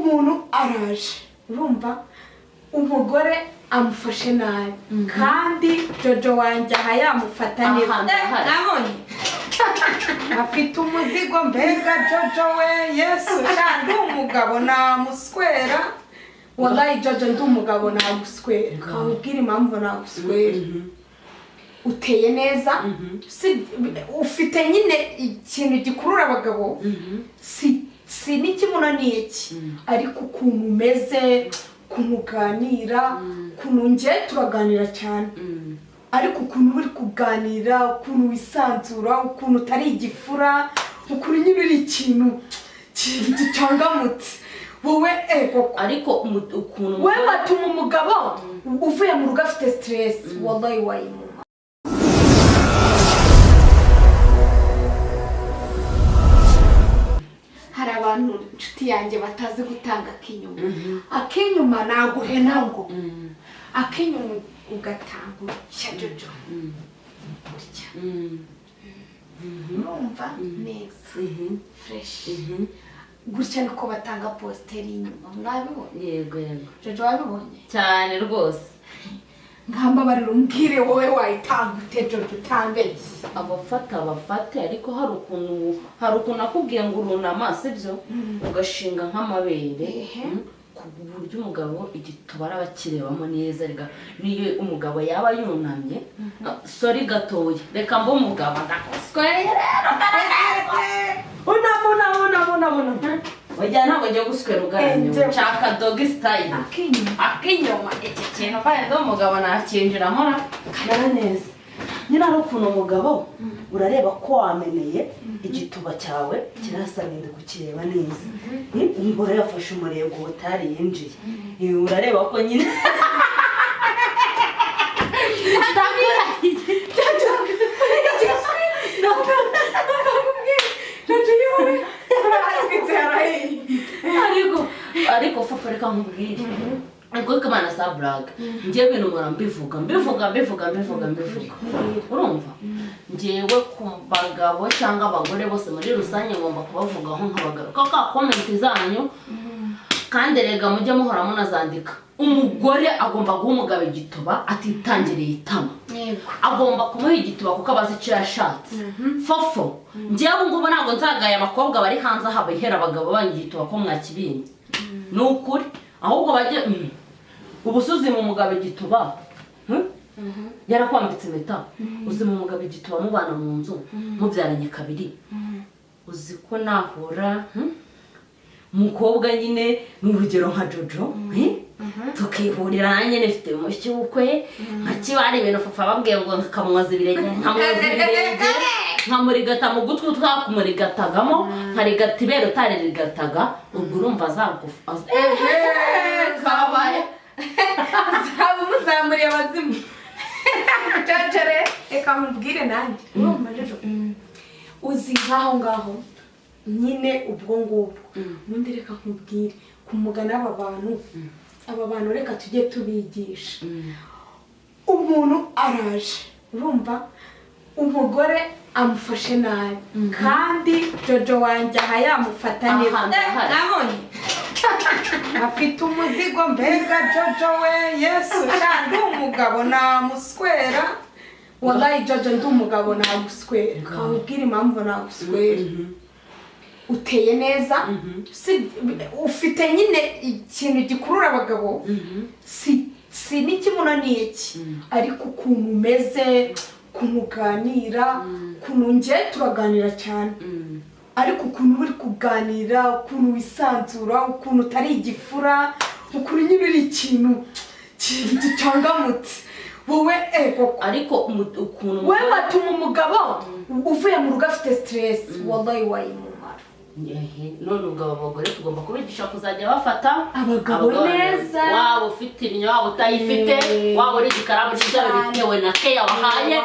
umuntu araje urumva umugore amufashe nabi kandi Jojo wanjye aha yamufata neza nabonye afite umuzigo mbega Jojo we Yesu kandi umugabo namuswera wallahi Jojo ndi umugabo naguswera kawubwira impamvu naguswera uteye neza ufite nyine ikintu gikurura abagabo si n'ikimunaniye ki ariko ukuntu umeze kumuganira ukuntu nge turaganira cyane ariko ukuntu uri kuganira ukuntu wisanzura ukuntu utari igifura ukuntu nyine uri ikintu gicangamutse wowe ego ariko ukuntu wewe watuma umugabo uvuye mu rugo afite stress wallahi wayimuma hari abantu inshuti yanjye batazi gutanga akinyuma naguhena ngo akinyuma ugatanga Jojo gutya urumva neza fresh gutya niko batanga posteri inyuma mwabibonye yego Jojo wabibonye cyane rwose ngamba bariro umbwire wowe wayitanga ute Jojo utambe abafate ariko hari ukuntu akubwiye ngo urunama sibyo ugashinga nk'amabere ku buryo umugabo igituba arabakirebamo neza niyo umugabo yaba yunamye sorry gatoya reka mbo umugabo ndakoswere rero unabona wajya ntabwo ngiye guswera ugaranyo nshaka doggy style akinyuma iki kintu kandi umugabo nakinjiramo kanara neza nyina ari ukuntu umugabo urareba ko wameneye igituba cyawe kirasaninde kukireba neza umugore yafashe umurego utari yinjiye urareba ko nyine ariko fafa reka nkubwire ubwo kamana sa brag ngiye bintu nkora mbivuga urumva ngiyewe ku bagabo cyangwa abagore bose muri rusange ngomba kubavugaho nk'abagabo koko comment zanyu kandi rega mujye muhora munazandika umugore agomba guha umugabo igituba atitangiriye itama agomba kumuha igituba kuko abazi icyo yashatse fofo ngiye ngubu ntabwo nzagaye abakobwa bari hanze aha bahera abagabo banyu igituba ko mwakibinye ni ukuri ahubwo bajye ubusuzi mu mugabo igituba yarakwambitse impeta uzi mu mugabo igituba mubana mu nzu mubyaranye kabiri uzi ko nahura umukobwa nyine ni urugero nka Jojo tukihurira nanjye nifite umushyi w'ukwe nka kibari ibintu fafa babwiye ngo nkamwoza ibirenge nkamurigata mu gutwi twakumurigatagamo nkarigata ibere utarigataga ubwo urumva azagufa kabaye zaba muzamuriye abazimu Jojo reka mubwire nanjye urumva Jojo uzi nkaho ngaho nyine ubwo ngubwo nundi reka nkubwire kumugana aba bantu reka tujye tubigisha umuntu araje urumva umugore amufashe nabi kandi Jojo wanjye aha yamufata neza nabonye afite umuzigo mbega Jojo we Yesu kandi umugabo namuswera wallahi Jojo ndi umugabo naguswera kawubwira impamvu naguswera uteye neza ufite nyine ikintu gikurura abagabo si n'ikimunaniye ki ariko ukuntu umeze kumuganira ukuntu nge turaganira cyane ariko ukuntu uri kuganira ukuntu wisanzura ukuntu utari igifura ukuntu nyine uri ikintu gicangamutse wowe ego ariko ukuntu wewe watuma umugabo uvuye mu rugo afite stress wallahi wayimuma none ubwo abagore tugomba kubigisha kuzajya bafata abagabo neza waba ufite imyo waba utayifite waba uri igikaramu cy'ibyawe bitewe na keya wahaye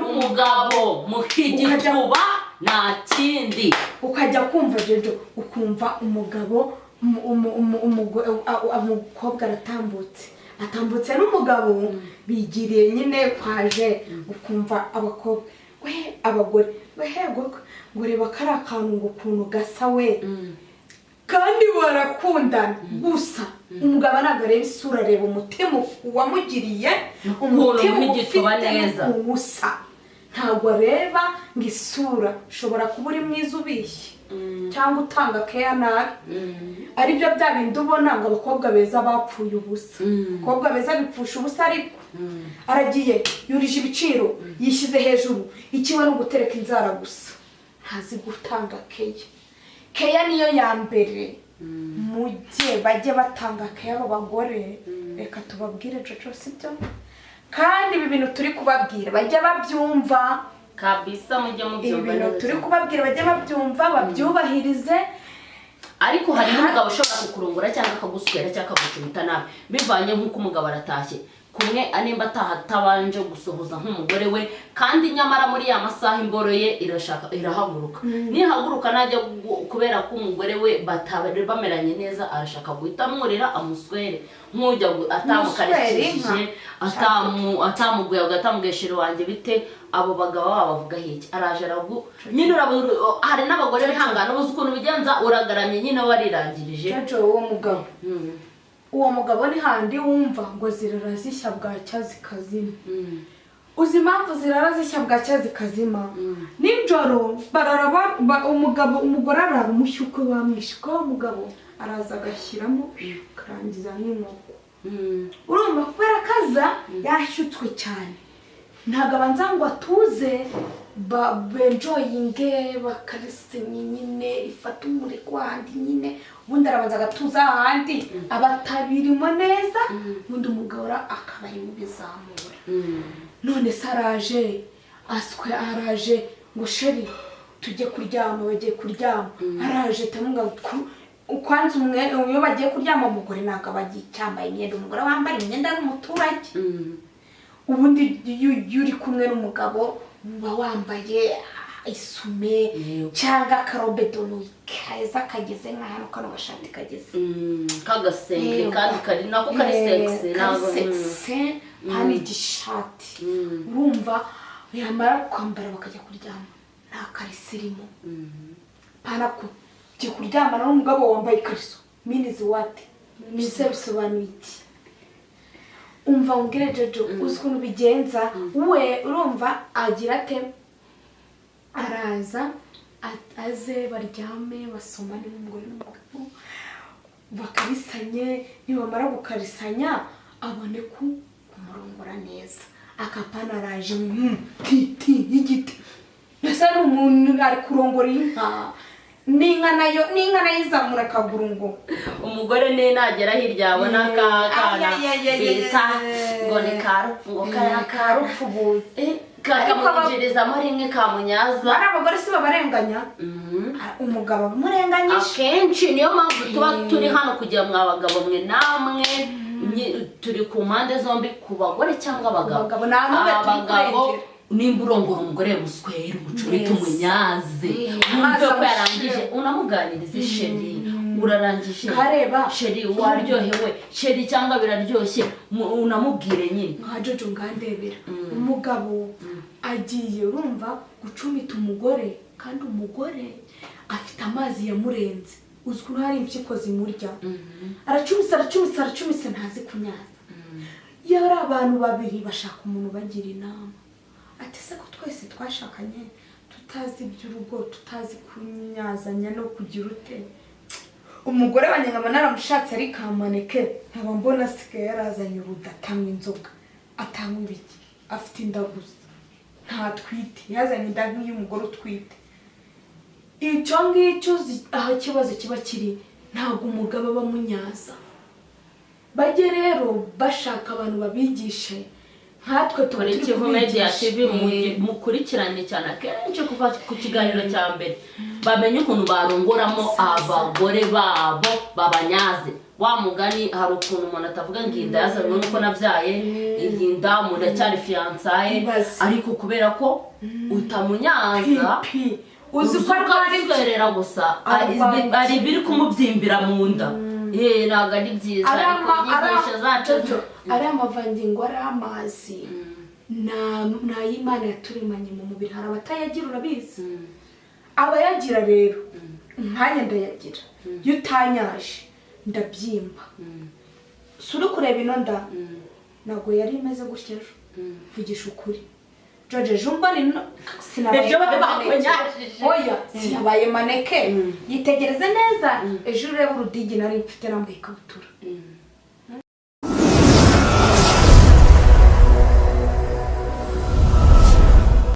umugabo mukigituba nta kindi ukajya kumva Jojo ukumva umugabo umukobwa atambutse n'umugabo bigiriye nyine kwaje ukumva abakobwa abagore ngo reba kari akantu ngo ukuntu gasa we kandi barakundana gusa umugabo ntabwo areba isura areba umutima wamugiriye umutima ufite ubusa ntabwo areba ngo isura ushobora kuba uri mwiza ubishye cyangwa utanga keya nabi aribyo bya bindi ubona ngo abakobwa beza bapfuye ubusa abakobwa beza bipfusha ubusa ariko aragiye yurije ibiciro yishyize hejuru ikiwe no gutereka inzara gusa ntazi gutanga keya niyo ya mbere mujye bajye batanga keya abo bagore reka tubabwire jojo sibyo kandi ibi bintu turi kubabwira bajya babyumva kabisa mujye mubyumva ibintu turi kubabwira bajya babyumva babyubahirize ariko hari n'umugabo ushobora kukurungura cyangwa akaguswera cyangwa akagucumita nabi bivanye nk'uko umugabo aratashye kumwe animba atahabanje gusohoza nk'umugore we kandi nyamara muri ya masaha imboro ye irahaguruka nihaguruka najya kubera ko umugore we bameranye neza arashaka guhita amurira amuswere nk'ujya atamukarikije atamuguye agatamugeshera wanjye bite abo bagabo bavuga hiki araje nyine hari n'abagore bihangana ubuze ukuntu bigenza uragaramye nyine warirangirije uwo mugabo ni handi wumva ngo zirara zishya bwacya zikazima uzi impamvu zirara zishya bwacya zikazima nijoro umugore arara umushyukwe wamwishe ko umugabo araza agashyiramo akarangiza n'inkoko urumva kubera kaza yashyutswe cyane ntabwo abanza ngo atuze benjoyinge bakarisenye nyine ifata umureko wahandi nyine ubundi arabanza agatuza ahandi abatabirimo neza ubundi umugabo akaba ari mu bizamura none se araje ngo sheri tujye kuryama bagiye kuryama araje tamunga kwanza iyo bagiye kuryama umugore ntabwo bagiye cyambaye imyenda umugore wambaye imyenda n'umuturage ubundi iyo uri kumwe n'umugabo uba wambaye isume cyangwa akarobedono keza kageze nk'ahantu kano gashati kageze kagasenge kandi kari nako kari sexy hano igishati urumva yamara kwambara bakajya kuryama nta karisirimo pana kujya kuryamana n'umugabo wambaye ikariso minizi wati mise bisobanuye iki umva ungire jojo uzi ukuntu bigenza we urumva agira ate araza aze baryame basomane n'umugore n'umugabo bakarisanye nibamara gukarisanya abone kumurongora neza akapana araje titi y'igiti mbese ari umuntu ari kurongora inka n'inka nayo izamura akaguru ngo umugore ne nagera hirya abona akana bita ngo ni karupfu ngo karupfu buze kakamwinjirizamo rimwe kamunyaza ari abagore si babarenganya umugabo amurenganyije akenshi niyo mpamvu tuba turi hano kugira ngo abagabo mwe namwe turi ku mpande zombi ku bagore cyangwa abagabo nimba urongora umugore muswera umucurita umunyaze wumve ko yarangije unamuganirize sheri urarangije sheri waryohewe sheri cyangwa biraryoshye unamubwire nyine nka jojo ngandebera umugabo agiye urumva gucumita umugore kandi umugore afite amazi yamurenze uzwi ko hari impyiko zimurya aracumise ntazi kunyaza iyo ari abantu babiri bashaka umuntu bagira inama ati se ko twese twashakanye tutazi iby'urugo tutazi kunyazanya no kugira ute umugore wanyangama naramushatse ari kamaneke nkaba mbona asigaye yarazanye uruda atanywa inzoga atanywa ibiki afite indaguza ntatwite yazanye indagu y'umugore utwite icyo ngicyo aho ikibazo kiba kiri ntabwo umugabo aba amunyaza bajye rero bashaka abantu babigishe nkatwe turi Media TV mukurikirane cyane akenshi kuva ku kiganiro cya mbere bamenye ukuntu barongoramo abagore babo babanyaze wa mugani hari ukuntu umuntu atavuga ngo inda yazanywe nuko nabyaye inda umuntu acyari fiancaye ariko kubera ko utamunyaza uzi ko arwerera gusa ari biri kumubyimbira mu nda ntabwo ari byiza ariko inyigisho zacu ari amavangingo ari amazi n'ay'Imana yaturemanye mu mubiri hari abatayagira urabizi abayagira rero nkanya ndayagira iyo utanyaje ndabyimba suri kureba ino nda ntabwo yari imeze gutya ejo vugisha ukuri George jumba ni sinabaye oya sinabaye maneke yitegereze neza ejo ureba urudigi nari mfite nambaye ikabutura